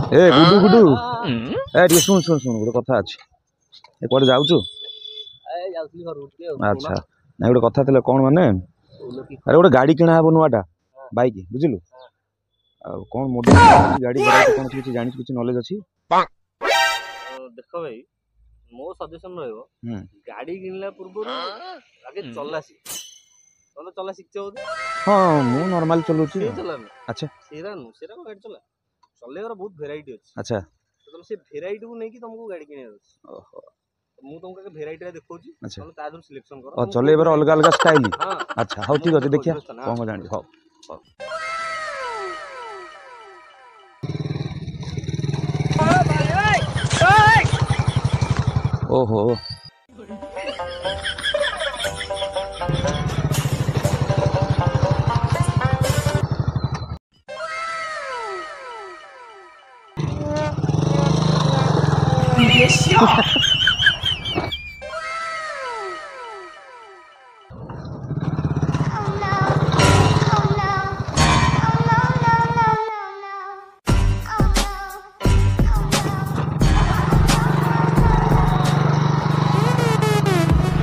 ए गुडू गुडू ए टे सुन सुन सुन गोटे कथा अच्छी ए कोड़े जाऊचु अच्छा ना गोटे कथा थले कौन माने अरे गोटे गाड़ी किना हबो नुआटा बाइक बुझिलु कौन मॉडल गाड़ी भराई कौन किछि जानि किछि नॉलेज अछि देखो भाई मो सजेशन रहइबो गाड़ी किनला पूर्व आगे चला शिखछ हो हां मु नॉर्मल चलुछि अच्छा सेरा गाड़ी चला चलेवर बहुत वेराइटी अछि अच्छा तो से वेराइटी को नै कि तुमको गाड़ी किने ओहो मु तुमको वेराइटी देखौ छी तुम ता दर सिलेक्शन करो चलेबर अलग अलग स्टाइल अच्छा हाउ ठीक अछि देखिया कोन जानि हाउ ओहो Yes,